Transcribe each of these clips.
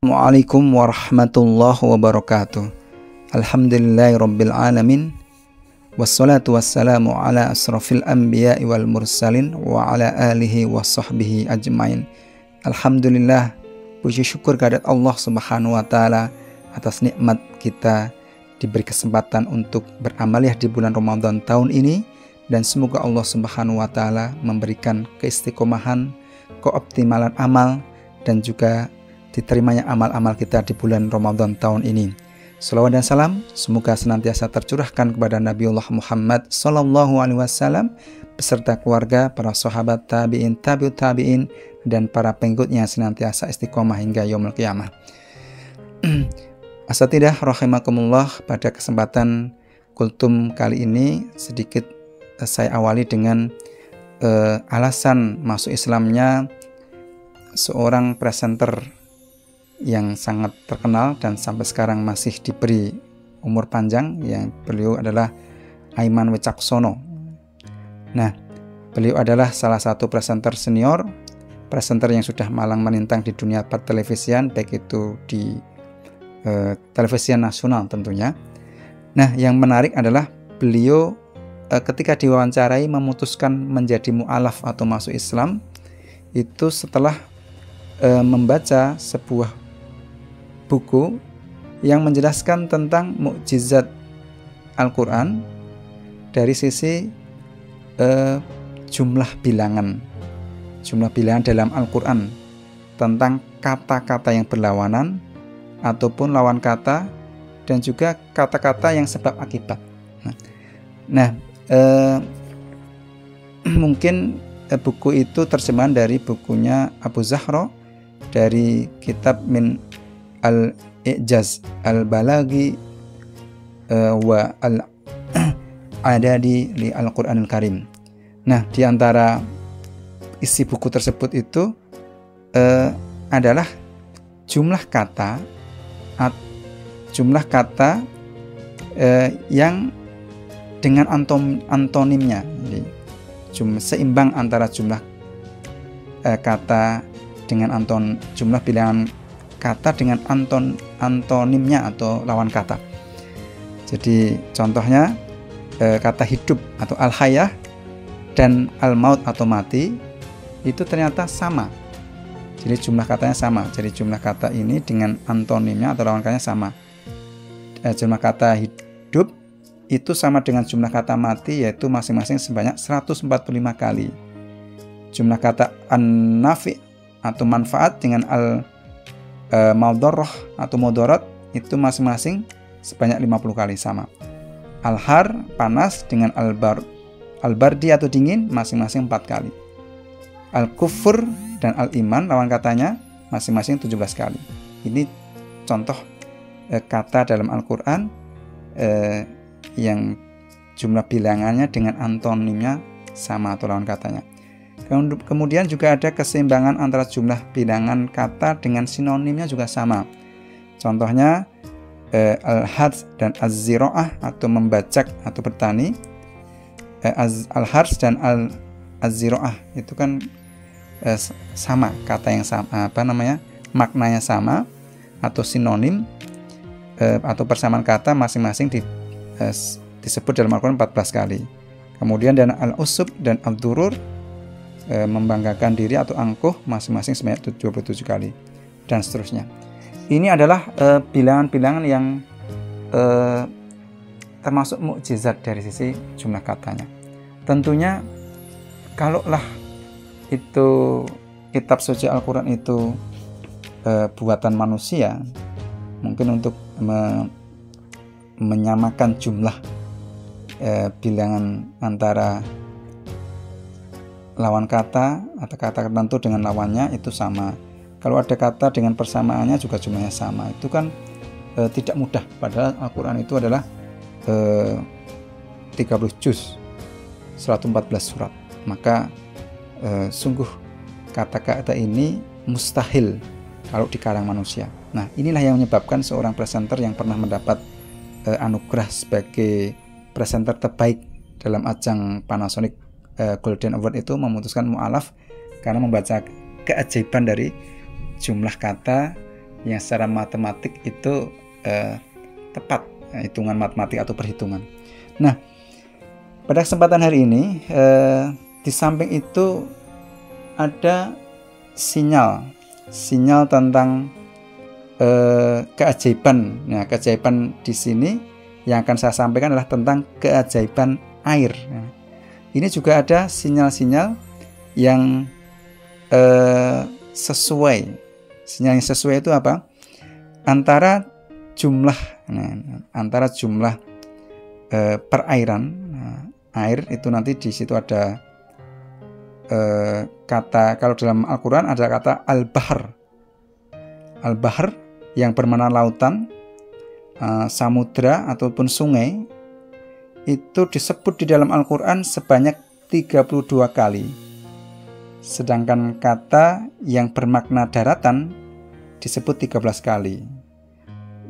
Assalamualaikum warahmatullahi wabarakatuh. Alhamdulillahirabbil alamin. Wassalatu wassalamu ala asrafil anbiya'i wal mursalin wa ala alihi wa sahbihi ajmain. Alhamdulillah, puji syukur kehadirat Allah Subhanahu wa taala atas nikmat kita diberi kesempatan untuk beramaliyah di bulan Ramadan tahun ini, dan semoga Allah Subhanahu wa taala memberikan keistiqomahan, keoptimalan amal, dan juga diterimanya amal-amal kita di bulan Ramadan tahun ini. Salawat dan salam semoga senantiasa tercurahkan kepada Nabiullah Muhammad Sallallahu Alaihi Wasallam beserta keluarga, para sahabat, tabi'in, tabi'ut tabi'in, dan para pengikutnya senantiasa istiqomah hingga yaumul qiyamah. Asatidah rahimakumullah, pada kesempatan kultum kali ini sedikit saya awali dengan alasan masuk Islamnya seorang presenter yang sangat terkenal dan sampai sekarang masih diberi umur panjang, yang beliau adalah Aiman Wicaksono. Nah, beliau adalah salah satu presenter senior, presenter yang sudah malang melintang di dunia pertelevisian, baik itu di televisian nasional tentunya. Nah, yang menarik adalah beliau ketika diwawancarai memutuskan menjadi mu'alaf atau masuk Islam itu setelah membaca sebuah buku yang menjelaskan tentang mukjizat Al-Quran dari sisi jumlah bilangan dalam Al-Quran, tentang kata-kata yang berlawanan ataupun lawan kata, dan juga kata-kata yang sebab akibat. Mungkin buku itu terjemahan dari bukunya Abu Zahra dari kitab Min Al-I'jaz Al-Balaghi wa Al-Adadi li Al-Quranil Karim. Nah, di antara isi buku tersebut itu adalah jumlah kata yang dengan antonimnya. Jadi, seimbang antara jumlah kata dengan jumlah bilangan kata dengan antonimnya atau lawan kata. Jadi contohnya kata hidup atau al-hayah dan al-maut atau mati itu ternyata sama. Jadi jumlah katanya sama. Jadi jumlah kata ini dengan antonimnya atau lawan katanya sama. Jumlah kata hidup itu sama dengan jumlah kata mati, yaitu masing-masing sebanyak 145 kali. Jumlah kata an-nafi atau manfaat dengan al-maudarrah atau mudarat itu masing-masing sebanyak 50 kali sama. Al-har panas dengan al-bardi atau dingin masing-masing 4 kali. Al-kufur dan al-iman lawan katanya masing-masing 17 kali. Ini contoh kata dalam Al-Quran yang jumlah bilangannya dengan antonimnya sama atau lawan katanya. Kemudian juga ada keseimbangan antara jumlah bilangan kata dengan sinonimnya juga sama. Contohnya al-harz dan az-zira'ah atau membajak atau bertani. Al-harz dan az-zira'ah itu kan sama, kata yang sama, maknanya sama atau sinonim, atau persamaan kata masing-masing disebut dalam Al-Quran 14 kali. Kemudian dan al-usub dan al-durur, membanggakan diri atau angkuh, masing-masing sebanyak 27 kali, dan seterusnya. Ini adalah bilangan-bilangan yang termasuk mukjizat dari sisi jumlah katanya. Tentunya kalaulah itu kitab suci Al-Quran itu buatan manusia, mungkin untuk menyamakan jumlah bilangan antara lawan kata atau kata tertentu dengan lawannya itu sama. Kalau ada kata dengan persamaannya juga jumlahnya sama, itu kan tidak mudah. Padahal Al-Quran itu adalah 30 juz, 114 surat. Maka sungguh kata-kata ini mustahil kalau dikarang manusia. Nah, inilah yang menyebabkan seorang presenter yang pernah mendapat anugerah sebagai presenter terbaik dalam ajang Panasonic Golden Award itu memutuskan mu'alaf karena membaca keajaiban dari jumlah kata yang secara matematik itu tepat, hitungan matematik atau perhitungan. Nah, pada kesempatan hari ini di samping itu ada sinyal tentang keajaiban. Nah, keajaiban di sini yang akan saya sampaikan adalah tentang keajaiban air. Nah, ini juga ada sinyal-sinyal yang sesuai. Sinyal yang sesuai itu apa? Antara jumlah perairan. Nah, air itu nanti di situ ada kata, kalau dalam Al-Quran ada kata al-bahr. Al-bahr yang bermakna lautan, samudra ataupun sungai, itu disebut di dalam Al-Quran sebanyak 32 kali. Sedangkan kata yang bermakna daratan disebut 13 kali.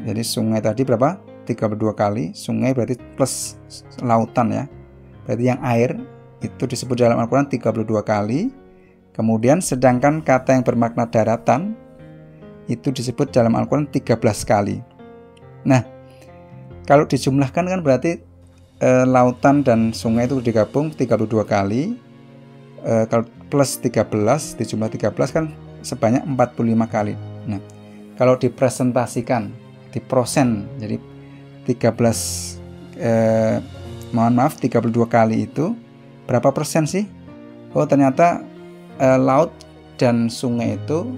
Jadi sungai tadi berapa? 32 kali. Sungai berarti plus lautan ya. Berarti yang air itu disebut dalam Al-Quran 32 kali. Kemudian sedangkan kata yang bermakna daratan itu disebut dalam Al-Quran 13 kali. Nah, kalau dijumlahkan kan berarti lautan dan sungai itu digabung 32 kali. Kalau plus 13 dijumlah 13 kan sebanyak 45 kali. Nah, kalau dipresentasikan di prosen, jadi 32 kali itu berapa persen sih? Oh, ternyata laut dan sungai itu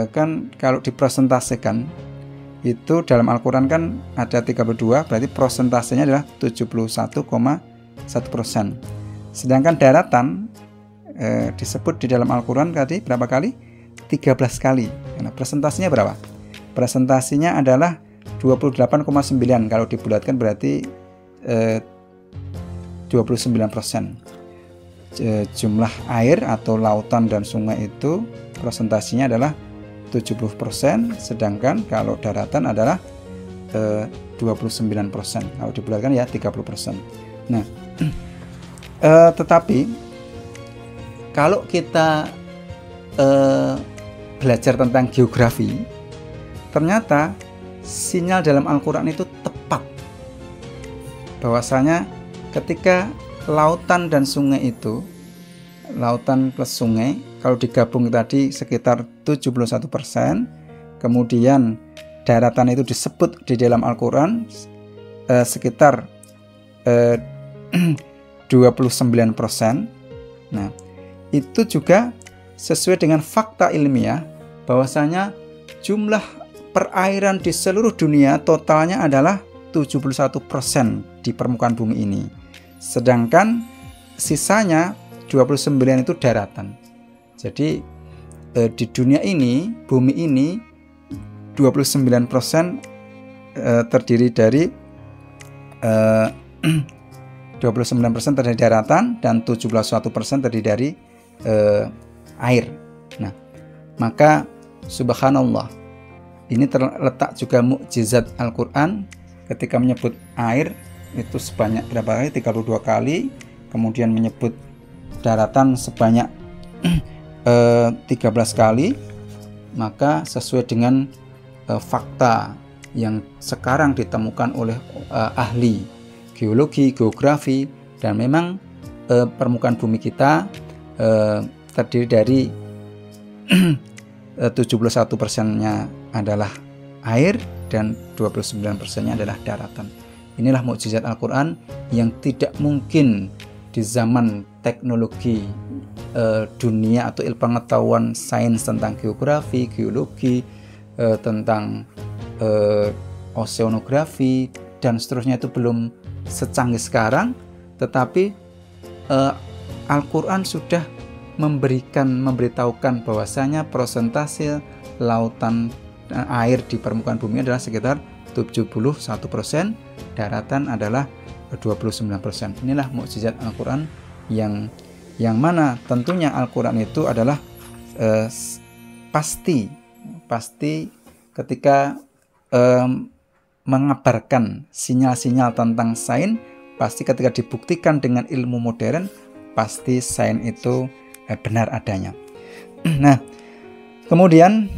kan kalau dipresentasikan itu dalam Al-Quran kan ada 32, berarti prosentasenya adalah 71,1%. Sedangkan daratan disebut di dalam Al-Quran tadi berapa kali? 13 kali. Nah, presentasinya berapa? Presentasinya adalah 28,9. Kalau dibulatkan berarti 29%. Jumlah air atau lautan dan sungai itu presentasinya adalah 70%, sedangkan kalau daratan adalah 29%. Kalau dibulatkan ya 30%. Nah, tetapi kalau kita belajar tentang geografi, ternyata sinyal dalam Al-Quran itu tepat. Bahwasanya ketika lautan dan sungai itu, lautan plus sungai, kalau digabung tadi sekitar 71%, kemudian daratan itu disebut di dalam Al-Quran sekitar 29%. Nah, itu juga sesuai dengan fakta ilmiah bahwasanya jumlah perairan di seluruh dunia totalnya adalah 71% di permukaan bumi ini. Sedangkan sisanya 29 itu daratan. Jadi di dunia ini, bumi ini 29% terdiri dari 29% terdiri dari daratan dan 71% terdiri dari air. Nah, maka subhanallah, ini terletak juga mukjizat Al-Quran ketika menyebut air itu sebanyak berapa kali? 32 kali. Kemudian menyebut daratan sebanyak 13 kali. Maka sesuai dengan fakta yang sekarang ditemukan oleh ahli geologi, geografi, dan memang permukaan bumi kita terdiri dari 71%-nya adalah air dan 29%-nya adalah daratan. Inilah mukjizat Al-Quran yang tidak mungkin di zaman teknologi dunia atau ilmu pengetahuan sains tentang geografi, geologi, tentang oceanografi dan seterusnya itu belum secanggih sekarang, tetapi Al-Quran sudah memberitahukan bahwasanya persentase lautan air di permukaan bumi adalah sekitar 71%, daratan adalah 29%. Inilah mukjizat Al-Quran yang mana tentunya Al-Quran itu adalah pasti ketika mengabarkan sinyal-sinyal tentang sains, pasti ketika dibuktikan dengan ilmu modern, pasti sains itu benar adanya. Nah, kemudian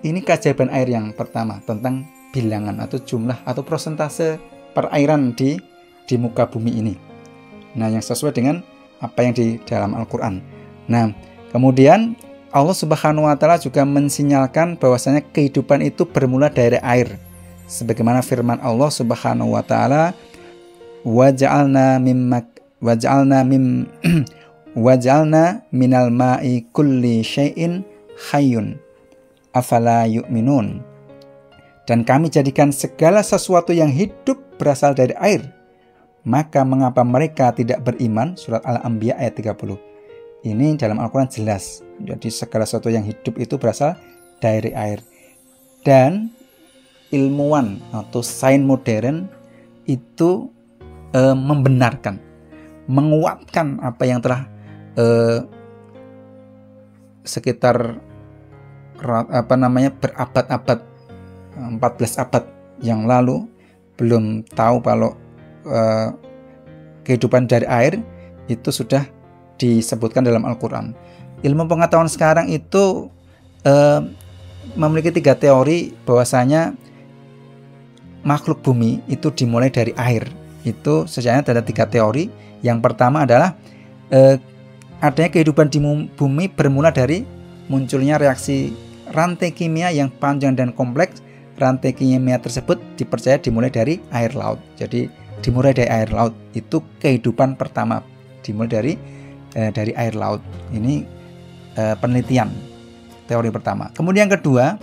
Ini keajaiban air yang pertama tentang bilangan atau jumlah atau persentase perairan di muka bumi ini. Nah, yang sesuai dengan apa yang di dalam Al-Quran. Nah, kemudian Allah Subhanahu wa Ta'ala juga mensinyalkan bahwasanya kehidupan itu bermula dari air. Sebagaimana firman Allah Subhanahu wa Ta'ala, waja'alna minal ma'i kulli syai'in hayyun afala yu'minun. Dan kami jadikan segala sesuatu yang hidup berasal dari air. Maka mengapa mereka tidak beriman? Surat Al-Anbiya ayat 30. Ini dalam Al-Quran jelas. Jadi segala sesuatu yang hidup itu berasal dari air. Dan ilmuwan atau sains modern itu membenarkan, menguatkan apa yang telah sekitar berabad-abad, 14 abad yang lalu belum tahu kalau kehidupan dari air itu sudah disebutkan dalam Al-Quran. Ilmu pengetahuan sekarang itu memiliki 3 teori bahwasanya makhluk bumi itu dimulai dari air. Itu sebenarnya ada 3 teori. Yang pertama adalah adanya kehidupan di bumi bermula dari munculnya reaksi rantai kimia yang panjang dan kompleks. Rantai kimia tersebut dipercaya dimulai dari air laut. Jadi dimulai dari air laut itu kehidupan pertama, dimulai dari air laut. Ini penelitian teori pertama. Kemudian yang kedua,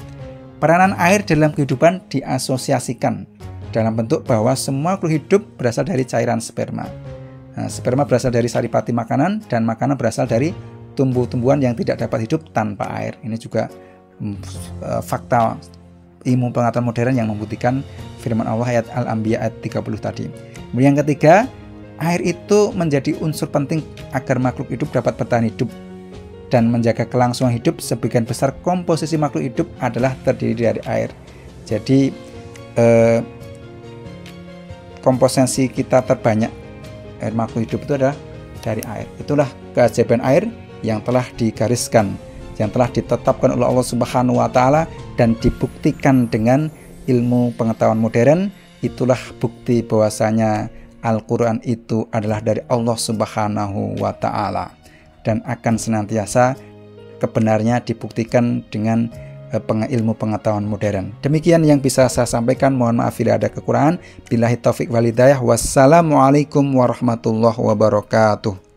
peranan air dalam kehidupan diasosiasikan dalam bentuk bahwa semua makhluk hidup berasal dari cairan sperma. Nah, sperma berasal dari saripati makanan dan makanan berasal dari tumbuh-tumbuhan yang tidak dapat hidup tanpa air. Ini juga fakta ilmu pengetahuan modern yang membuktikan firman Allah ayat Al-Anbiya ayat 30 tadi. Kemudian yang ketiga, air itu menjadi unsur penting agar makhluk hidup dapat bertahan hidup dan menjaga kelangsungan hidup. Sebagian besar komposisi makhluk hidup adalah terdiri dari air. Jadi komposisi kita terbanyak air makhluk hidup itu adalah dari air. Itulah keajaiban air yang telah digariskan, yang telah ditetapkan oleh Allah Subhanahu wa Ta'ala dan dibuktikan dengan ilmu pengetahuan modern. Itulah bukti bahwasanya Al-Quran itu adalah dari Allah Subhanahu wa Ta'ala dan akan senantiasa kebenarnya dibuktikan dengan ilmu pengetahuan modern. Demikian yang bisa saya sampaikan. Mohon maaf bila ada kekurangan. Billahi taufik wal hidayah. Wassalamualaikum warahmatullahi wabarakatuh.